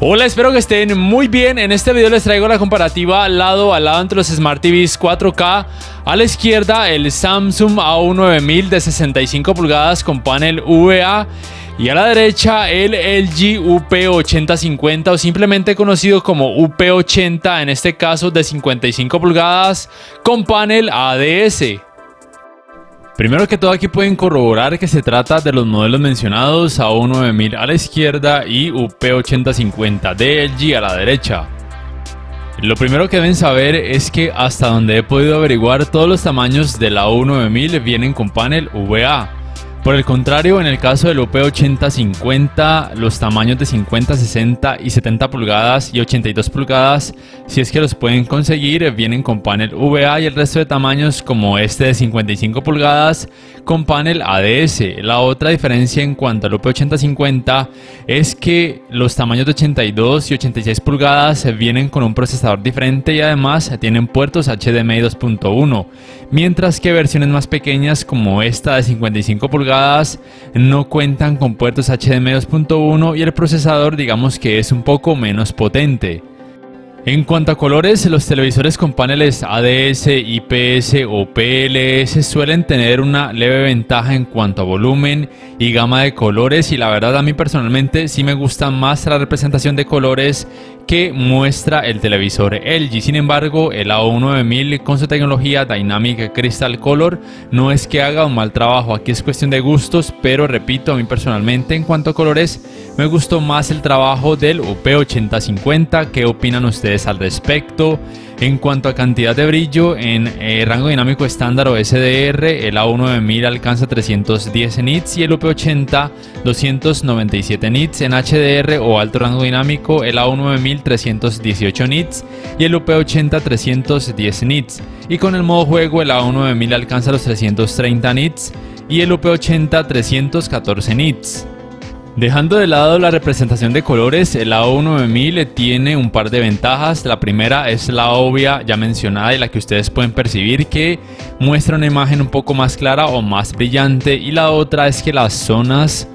Hola, espero que estén muy bien. En este video les traigo la comparativa lado a lado entre los Smart TVs 4K. A la izquierda el Samsung A9000 de 65 pulgadas con panel VA. Y a la derecha el LG UP8050 o simplemente conocido como UP80, en este caso de 55 pulgadas con panel ADS. Primero que todo, aquí pueden corroborar que se trata de los modelos mencionados, A9000 a la izquierda y UP8050 de LG a la derecha. Lo primero que deben saber es que hasta donde he podido averiguar, todos los tamaños del A9000 vienen con panel VA. Por el contrario, en el caso del UP8050, los tamaños de 50, 60 y 70 pulgadas y 82 pulgadas, si es que los pueden conseguir, vienen con panel VA, y el resto de tamaños, como este de 55 pulgadas, con panel ADS. La otra diferencia en cuanto al UP8050 es que los tamaños de 82 y 86 pulgadas vienen con un procesador diferente y además tienen puertos HDMI 2.1, mientras que versiones más pequeñas como esta de 55 pulgadas no cuentan con puertos HDMI 2.1 y el procesador, digamos que es un poco menos potente. En cuanto a colores, los televisores con paneles ADS, IPS o PLS suelen tener una leve ventaja en cuanto a volumen y gama de colores, y la verdad a mí personalmente sí me gusta más la representación de colores que muestra el televisor LG. Sin embargo, el A9000 con su tecnología Dynamic Crystal Color no es que haga un mal trabajo, aquí es cuestión de gustos, pero repito, a mí personalmente en cuanto a colores me gustó más el trabajo del UP8050. ¿Qué opinan ustedes al respecto? En cuanto a cantidad de brillo, en rango dinámico estándar o SDR, el A9000 alcanza 310 nits y el UP80 297 nits. En HDR o alto rango dinámico, el A9000 318 nits y el UP80 310 nits. Y con el modo juego, el A9000 alcanza los 330 nits y el UP80 314 nits. Dejando de lado la representación de colores, el A9000 tiene un par de ventajas. La primera es la obvia ya mencionada y la que ustedes pueden percibir, que muestra una imagen un poco más clara o más brillante, y la otra es que las zonas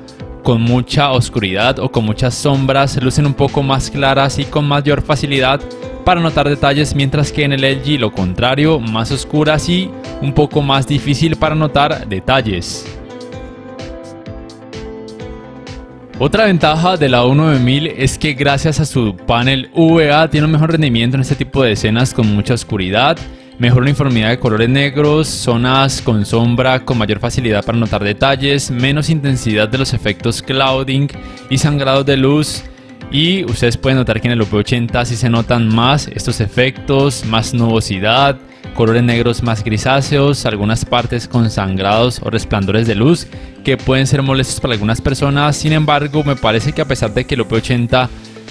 con mucha oscuridad o con muchas sombras lucen un poco más claras y con mayor facilidad para notar detalles, mientras que en el LG lo contrario, más oscuras y un poco más difícil para notar detalles. Otra ventaja del A9000 es que gracias a su panel VA tiene un mejor rendimiento en este tipo de escenas con mucha oscuridad, mejor uniformidad de colores negros, zonas con sombra con mayor facilidad para notar detalles, menos intensidad de los efectos clouding y sangrados de luz. Y ustedes pueden notar que en el UP80 sí se notan más estos efectos, más nubosidad, colores negros más grisáceos, algunas partes con sangrados o resplandores de luz que pueden ser molestos para algunas personas. Sin embargo, me parece que a pesar de que el UP80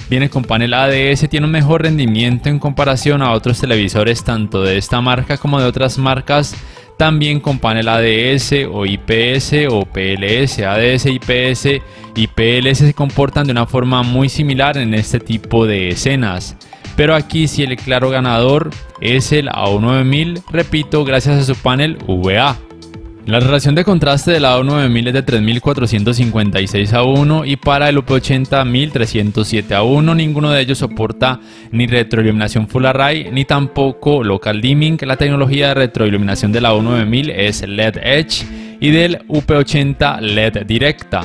viene con panel ADS, tiene un mejor rendimiento en comparación a otros televisores tanto de esta marca como de otras marcas también con panel ADS o IPS o PLS. ADS, IPS y PLS se comportan de una forma muy similar en este tipo de escenas, pero aquí sí el claro ganador es el A9000, repito, gracias a su panel VA. La relación de contraste del A9000 es de 3456:1 y para el UP80 1307:1. Ninguno de ellos soporta ni retroiluminación Full Array ni tampoco Local Dimming. La tecnología de retroiluminación del A9000 es LED Edge y del UP80 LED Directa.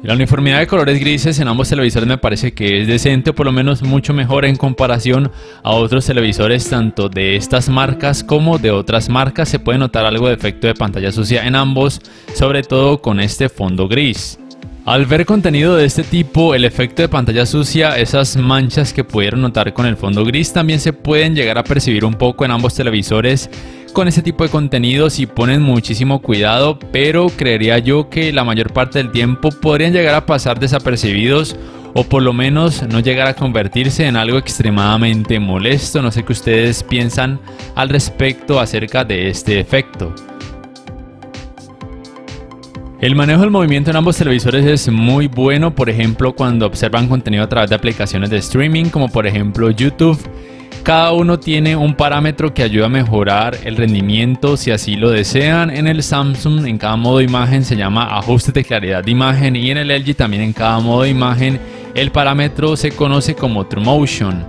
La uniformidad de colores grises en ambos televisores me parece que es decente, o por lo menos mucho mejor en comparación a otros televisores tanto de estas marcas como de otras marcas. Se puede notar algo de efecto de pantalla sucia en ambos, sobre todo con este fondo gris. Al ver contenido de este tipo, el efecto de pantalla sucia, esas manchas que pudieron notar con el fondo gris, también se pueden llegar a percibir un poco en ambos televisores con este tipo de contenido si ponen muchísimo cuidado, pero creería yo que la mayor parte del tiempo podrían llegar a pasar desapercibidos o por lo menos no llegar a convertirse en algo extremadamente molesto. No sé qué ustedes piensan al respecto acerca de este efecto. El manejo del movimiento en ambos televisores es muy bueno, por ejemplo cuando observan contenido a través de aplicaciones de streaming como por ejemplo YouTube. Cada uno tiene un parámetro que ayuda a mejorar el rendimiento si así lo desean. En el Samsung en cada modo de imagen se llama ajuste de claridad de imagen, y en el LG también en cada modo de imagen el parámetro se conoce como TrueMotion.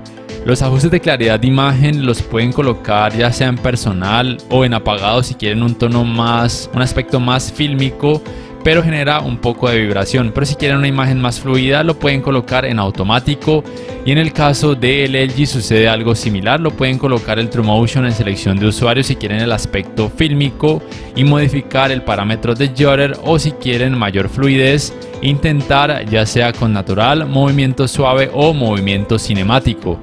Los ajustes de claridad de imagen los pueden colocar ya sea en personal o en apagado si quieren un aspecto más fílmico, pero genera un poco de vibración. Pero si quieren una imagen más fluida lo pueden colocar en automático, y en el caso del LG sucede algo similar. Lo pueden colocar el TrueMotion en selección de usuario si quieren el aspecto fílmico y modificar el parámetro de Shutter, o si quieren mayor fluidez intentar ya sea con natural, movimiento suave o movimiento cinemático.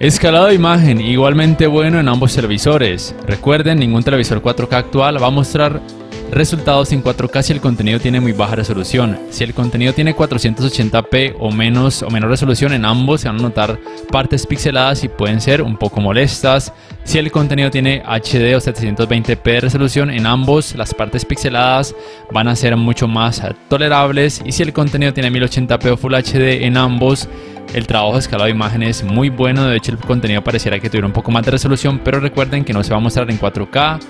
Escalado de imagen igualmente bueno en ambos televisores. Recuerden, ningún televisor 4K actual va a mostrar resultados en 4K si el contenido tiene muy baja resolución. Si el contenido tiene 480p o menos resolución, en ambos se van a notar partes pixeladas y pueden ser un poco molestas. Si el contenido tiene HD o 720p de resolución, en ambos las partes pixeladas van a ser mucho más tolerables. Y si el contenido tiene 1080p o Full HD, en ambos el trabajo de escalado de imagen es muy bueno. De hecho, el contenido pareciera que tuviera un poco más de resolución, pero recuerden que no se va a mostrar en 4K.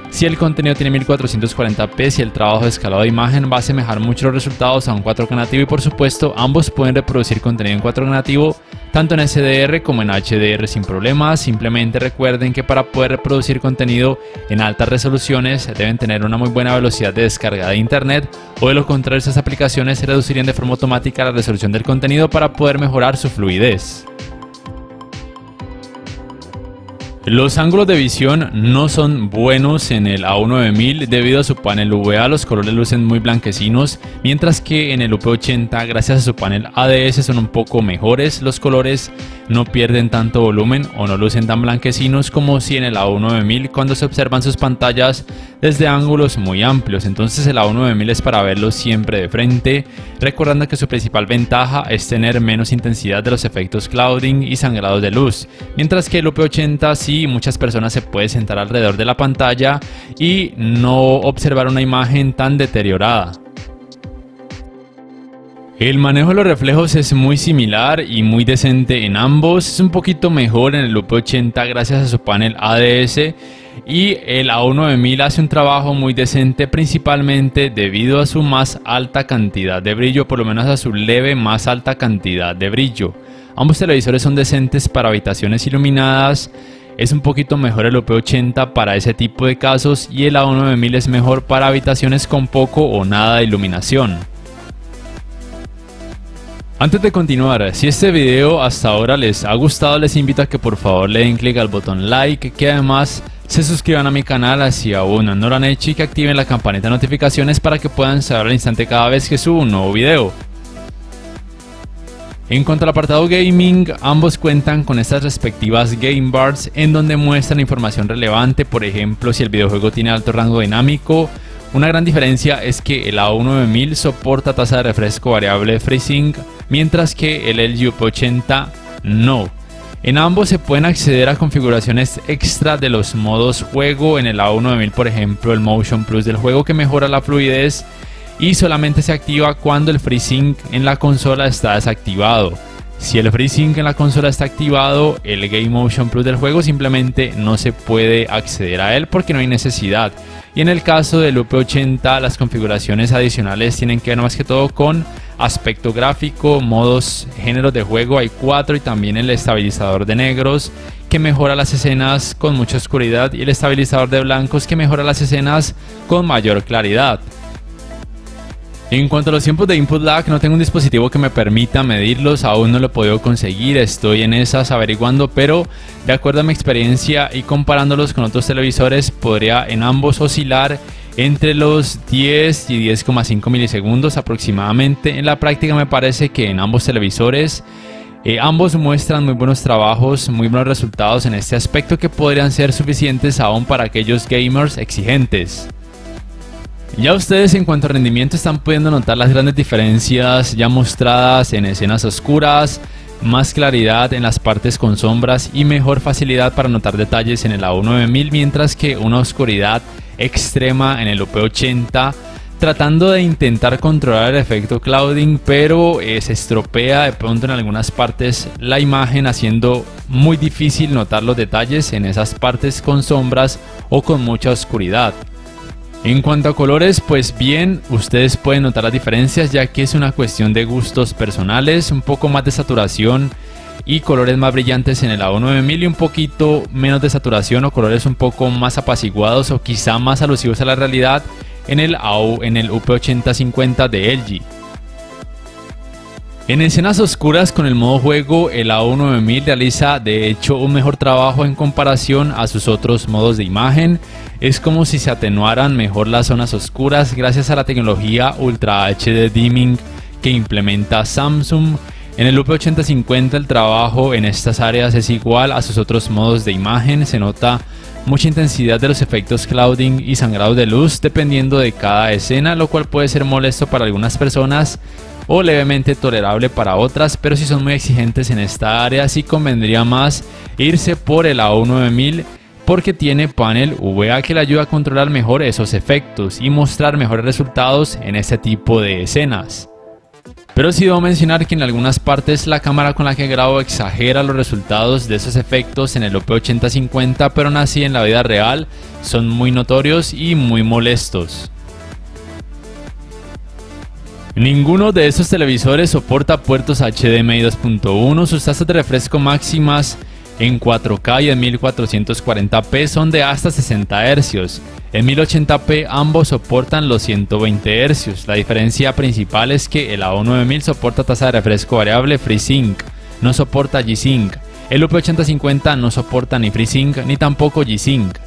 Si el contenido tiene 1440p, si el trabajo de escalado de imagen va a asemejar mucho los resultados a un 4K nativo, y por supuesto ambos pueden reproducir contenido en 4K nativo tanto en SDR como en HDR sin problemas. Simplemente recuerden que para poder reproducir contenido en altas resoluciones deben tener una muy buena velocidad de descarga de internet, o de lo contrario estas aplicaciones reducirían de forma automática la resolución del contenido para poder mejorar su fluidez. Los ángulos de visión no son buenos en el A19000 debido a su panel VA. Los colores lucen muy blanquecinos, mientras que en el UP80 gracias a su panel ADS son un poco mejores. Los colores no pierden tanto volumen o no lucen tan blanquecinos como si en el A19000 cuando se observan sus pantallas desde ángulos muy amplios. Entonces el A19000 es para verlo siempre de frente, recordando que su principal ventaja es tener menos intensidad de los efectos clouding y sangrados de luz, mientras que el UP80 sí, muchas personas se pueden sentar alrededor de la pantalla y no observar una imagen tan deteriorada. El manejo de los reflejos es muy similar y muy decente en ambos. Es un poquito mejor en el UP80 gracias a su panel ADS, y el A19000 hace un trabajo muy decente principalmente debido a su más alta cantidad de brillo, por lo menos a su leve más alta cantidad de brillo. Ambos televisores son decentes para habitaciones iluminadas. Es un poquito mejor el UP80 para ese tipo de casos, y el A19000 es mejor para habitaciones con poco o nada de iluminación. Antes de continuar, si este video hasta ahora les ha gustado, les invito a que por favor le den clic al botón like, que además se suscriban a mi canal si aún no lo han hecho, y que activen la campanita de notificaciones para que puedan saber al instante cada vez que subo un nuevo video. En cuanto al apartado gaming, ambos cuentan con estas respectivas game bars en donde muestran información relevante, por ejemplo si el videojuego tiene alto rango dinámico. Una gran diferencia es que el A19000 soporta tasa de refresco variable FreeSync, mientras que el LG UP80 no. En ambos se pueden acceder a configuraciones extra de los modos juego. En el A19000, por ejemplo, el Motion Plus del juego, que mejora la fluidez y solamente se activa cuando el FreeSync en la consola está desactivado. Si el FreeSync en la consola está activado, el Game Motion Plus del juego simplemente no se puede acceder a él porque no hay necesidad. Y en el caso del UP80, las configuraciones adicionales tienen que ver más que todo con aspecto gráfico, modos, géneros de juego, hay 4, y también el estabilizador de negros que mejora las escenas con mucha oscuridad, y el estabilizador de blancos que mejora las escenas con mayor claridad. En cuanto a los tiempos de input lag, no tengo un dispositivo que me permita medirlos, aún no lo he podido conseguir, estoy en esas averiguando, pero de acuerdo a mi experiencia y comparándolos con otros televisores, podría en ambos oscilar entre los 10 y 10,5 milisegundos aproximadamente. En la práctica me parece que en ambos televisores ambos muestran muy buenos trabajos, muy buenos resultados en este aspecto, que podrían ser suficientes aún para aquellos gamers exigentes. Ya ustedes en cuanto a rendimiento están pudiendo notar las grandes diferencias ya mostradas en escenas oscuras, más claridad en las partes con sombras y mejor facilidad para notar detalles en el A19000, mientras que una oscuridad extrema en el UP80 tratando de intentar controlar el efecto clouding, pero se estropea de pronto en algunas partes la imagen, haciendo muy difícil notar los detalles en esas partes con sombras o con mucha oscuridad. En cuanto a colores, pues bien, ustedes pueden notar las diferencias, ya que es una cuestión de gustos personales, un poco más de saturación y colores más brillantes en el AO9000 y un poquito menos de saturación o colores un poco más apaciguados o quizá más alusivos a la realidad en el UP8050 de LG. En escenas oscuras con el modo juego, el AO9000 realiza de hecho un mejor trabajo en comparación a sus otros modos de imagen. Es como si se atenuaran mejor las zonas oscuras gracias a la tecnología Ultra HD Dimming que implementa Samsung. En el UP8050 el trabajo en estas áreas es igual a sus otros modos de imagen, se nota mucha intensidad de los efectos clouding y sangrado de luz dependiendo de cada escena, lo cual puede ser molesto para algunas personas o levemente tolerable para otras, pero si son muy exigentes en esta área sí convendría más irse por el AO9000 porque tiene panel VA que le ayuda a controlar mejor esos efectos y mostrar mejores resultados en este tipo de escenas. Pero sí debo mencionar que en algunas partes la cámara con la que grabo exagera los resultados de esos efectos en el UP8050, pero aún así en la vida real son muy notorios y muy molestos. Ninguno de estos televisores soporta puertos HDMI 2.1, sus tasas de refresco máximas en 4K y en 1440p son de hasta 60 Hz. En 1080p ambos soportan los 120 Hz. La diferencia principal es que el AO9000 soporta tasa de refresco variable FreeSync, no soporta G-Sync. El UP8050 no soporta ni FreeSync ni tampoco G-Sync.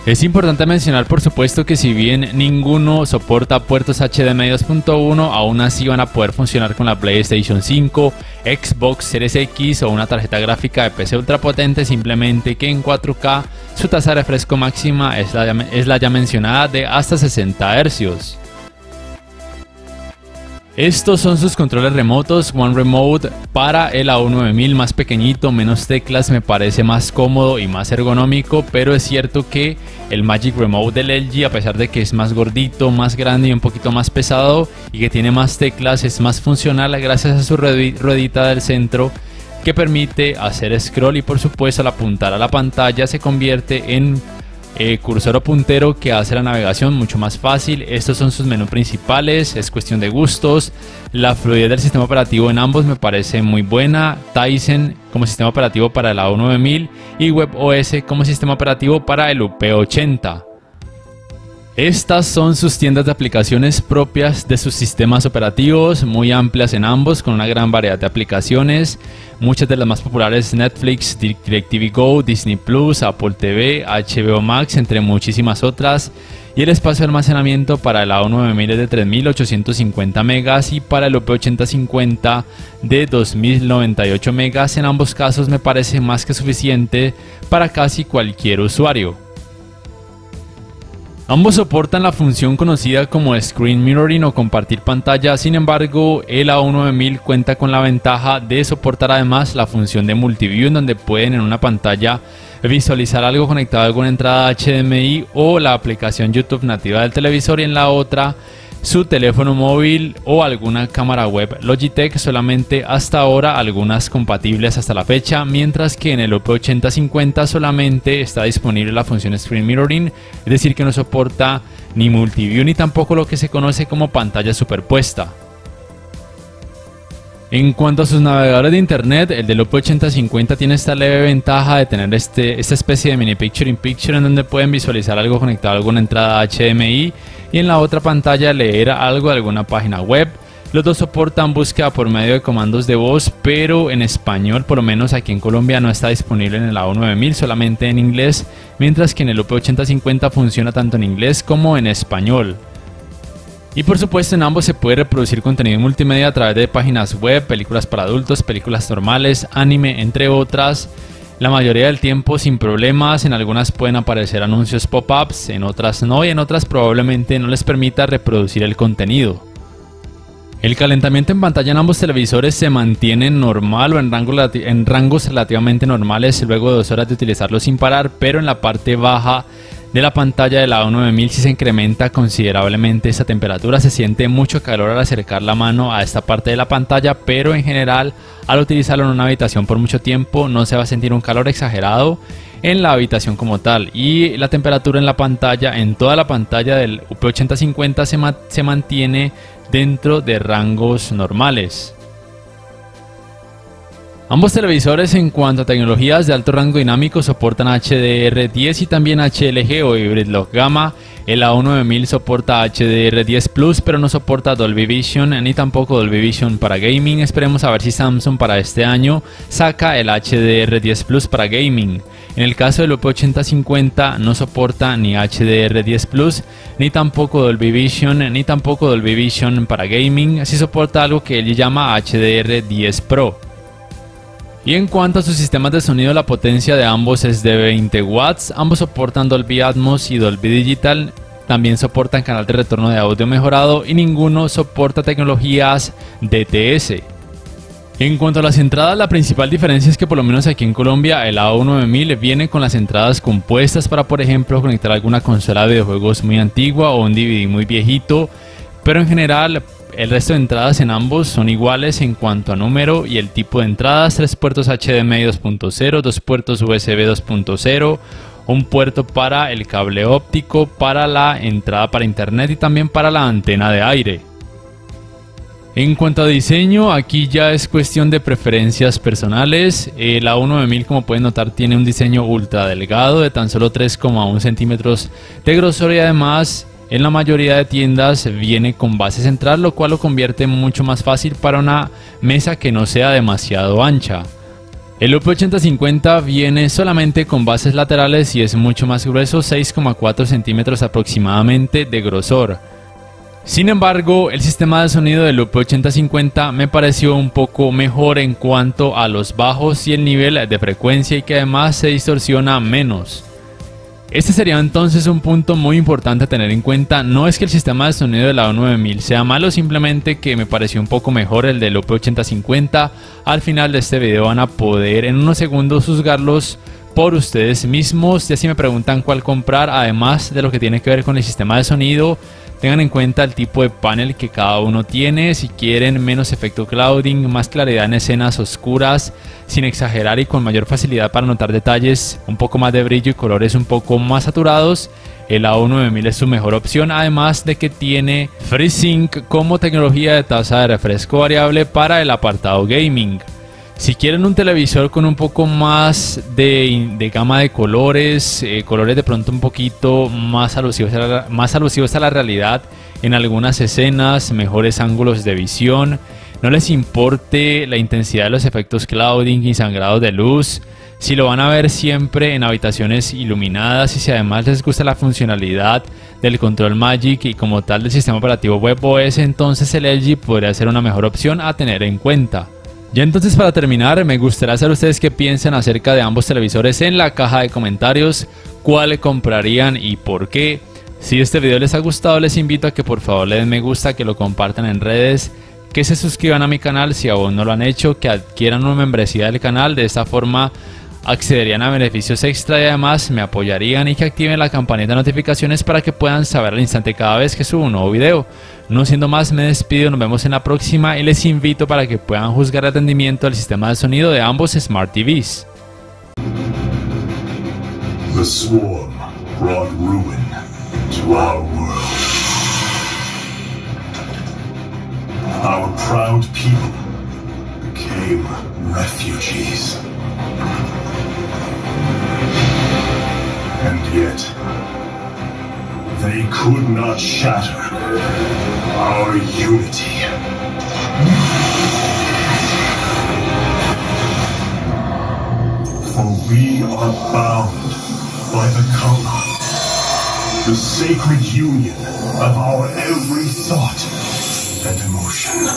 Es importante mencionar por supuesto que si bien ninguno soporta puertos HDMI 2.1, aún así van a poder funcionar con la PlayStation 5, Xbox Series X o una tarjeta gráfica de PC ultrapotente, simplemente que en 4K su tasa de refresco máxima es la ya mencionada de hasta 60 Hz. Estos son sus controles remotos, One Remote para el AO9000, más pequeñito, menos teclas, me parece más cómodo y más ergonómico, pero es cierto que el Magic Remote del LG, a pesar de que es más gordito, más grande y un poquito más pesado y que tiene más teclas, es más funcional gracias a su ruedita del centro que permite hacer scroll y por supuesto al apuntar a la pantalla se convierte en cursor o puntero que hace la navegación mucho más fácil. Estos son sus menús principales, es cuestión de gustos. La fluidez del sistema operativo en ambos me parece muy buena. Tizen como sistema operativo para el AO9000 y WebOS como sistema operativo para el UP80. Estas son sus tiendas de aplicaciones propias de sus sistemas operativos, muy amplias en ambos, con una gran variedad de aplicaciones. Muchas de las más populares: Netflix, DirecTV Go, Disney Plus, Apple TV, HBO Max, entre muchísimas otras. Y el espacio de almacenamiento para el AO9000 es de 3850 megas y para el UP8050 de 2098 megas. En ambos casos me parece más que suficiente para casi cualquier usuario. Ambos soportan la función conocida como Screen Mirroring o compartir pantalla, sin embargo el AO9000 cuenta con la ventaja de soportar además la función de Multiview, en donde pueden en una pantalla visualizar algo conectado a alguna entrada HDMI o la aplicación YouTube nativa del televisor y en la otra su teléfono móvil o alguna cámara web Logitech, solamente hasta ahora algunas compatibles hasta la fecha, mientras que en el UP8050 solamente está disponible la función Screen Mirroring, es decir que no soporta ni Multiview ni tampoco lo que se conoce como pantalla superpuesta. En cuanto a sus navegadores de internet, el del UP8050 tiene esta leve ventaja de tener esta especie de mini picture in picture en donde pueden visualizar algo conectado a alguna entrada HDMI y en la otra pantalla leer algo de alguna página web. Los dos soportan búsqueda por medio de comandos de voz, pero en español, por lo menos aquí en Colombia, no está disponible en el AO9000, solamente en inglés, mientras que en el UP8050 funciona tanto en inglés como en español. Y por supuesto en ambos se puede reproducir contenido multimedia a través de páginas web, películas para adultos, películas normales, anime, entre otras. La mayoría del tiempo sin problemas, en algunas pueden aparecer anuncios pop-ups, en otras no y en otras probablemente no les permita reproducir el contenido. El calentamiento en pantalla en ambos televisores se mantiene normal o en rangos relativamente normales luego de 2 horas de utilizarlo sin parar, pero en la parte baja de la pantalla de la A9000 sí se incrementa considerablemente esta temperatura, se siente mucho calor al acercar la mano a esta parte de la pantalla, pero en general al utilizarlo en una habitación por mucho tiempo no se va a sentir un calor exagerado en la habitación como tal, y la temperatura en la pantalla, en toda la pantalla del UP8050 se mantiene dentro de rangos normales. Ambos televisores en cuanto a tecnologías de alto rango dinámico soportan HDR10 y también HLG o Hybrid Lock Gamma. El A9000 soporta HDR10 Plus pero no soporta Dolby Vision ni tampoco Dolby Vision para gaming. Esperemos a ver si Samsung para este año saca el HDR10 Plus para gaming. En el caso del UP8050 no soporta ni HDR10 Plus ni tampoco Dolby Vision para gaming. Sí soporta algo que él llama HDR10 Pro. Y en cuanto a sus sistemas de sonido, la potencia de ambos es de 20 watts, ambos soportan Dolby Atmos y Dolby Digital, también soportan canal de retorno de audio mejorado y ninguno soporta tecnologías DTS. En cuanto a las entradas, la principal diferencia es que por lo menos aquí en Colombia el A9000 viene con las entradas compuestas para, por ejemplo, conectar alguna consola de videojuegos muy antigua o un DVD muy viejito, pero en general el resto de entradas en ambos son iguales en cuanto a número y el tipo de entradas: 3 puertos HDMI 2.0, 2 puertos USB 2.0, un puerto para el cable óptico, para la entrada para internet y también para la antena de aire. En cuanto a diseño, aquí ya es cuestión de preferencias personales. La A9000, como pueden notar, tiene un diseño ultra delgado de tan solo 3,1 centímetros de grosor y además en la mayoría de tiendas viene con base central, lo cual lo convierte mucho más fácil para una mesa que no sea demasiado ancha. El UP8050 viene solamente con bases laterales y es mucho más grueso, 6,4 centímetros aproximadamente de grosor. Sin embargo, el sistema de sonido del UP8050 me pareció un poco mejor en cuanto a los bajos y el nivel de frecuencia, y que además se distorsiona menos. Este sería entonces un punto muy importante a tener en cuenta. No es que el sistema de sonido de la A9000 sea malo, simplemente que me pareció un poco mejor el del UP8050. Al final de este video van a poder en unos segundos juzgarlos por ustedes mismos. Ya si me preguntan cuál comprar, además de lo que tiene que ver con el sistema de sonido, tengan en cuenta el tipo de panel que cada uno tiene. Si quieren menos efecto clouding, más claridad en escenas oscuras, sin exagerar y con mayor facilidad para notar detalles, un poco más de brillo y colores un poco más saturados, el A9000 es su mejor opción, además de que tiene FreeSync como tecnología de tasa de refresco variable para el apartado gaming. Si quieren un televisor con un poco más de gama de colores, colores de pronto un poquito más alusivos a la realidad en algunas escenas, mejores ángulos de visión, no les importe la intensidad de los efectos clouding y sangrados de luz, si lo van a ver siempre en habitaciones iluminadas y si además les gusta la funcionalidad del control Magic y como tal del sistema operativo WebOS, entonces el LG podría ser una mejor opción a tener en cuenta. Ya entonces, para terminar, me gustaría saber ustedes qué piensan acerca de ambos televisores en la caja de comentarios, cuál comprarían y por qué. Si este video les ha gustado, les invito a que por favor le den me gusta, que lo compartan en redes, que se suscriban a mi canal si aún no lo han hecho, que adquieran una membresía del canal. De esta forma accederían a beneficios extra y además me apoyarían, y que activen la campanita de notificaciones para que puedan saber al instante cada vez que subo un nuevo video. No siendo más, me despido, nos vemos en la próxima y les invito para que puedan juzgar el rendimiento del sistema de sonido de ambos Smart TVs. The swarm brought ruin to our world. Our proud people became refugees. And yet, they could not shatter our unity. For we are bound by the code, the sacred union of our every thought and emotion.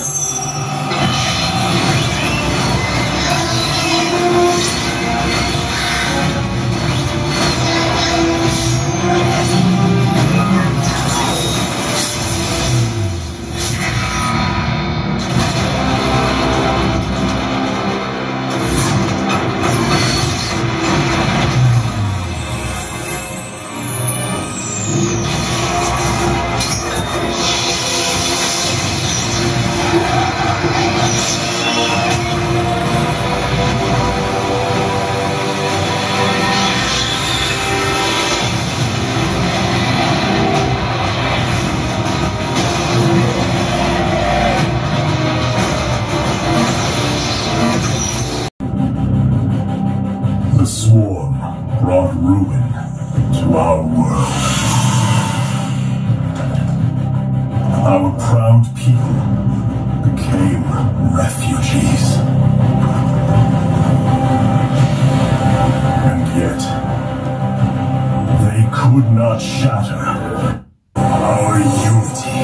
not shatter our unity.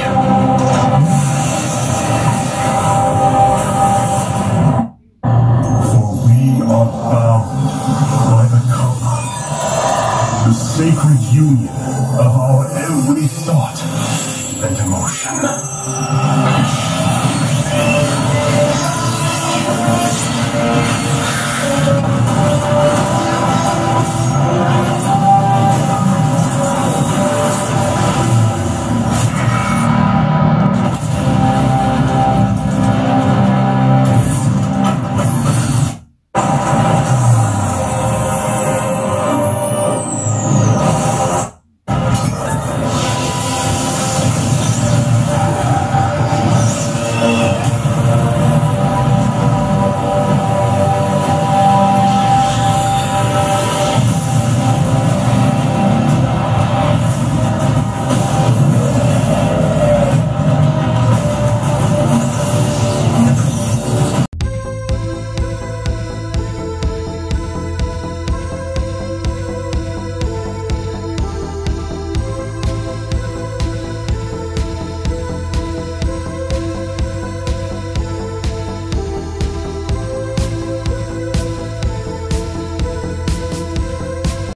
For we are bound by the covenant, the sacred union of our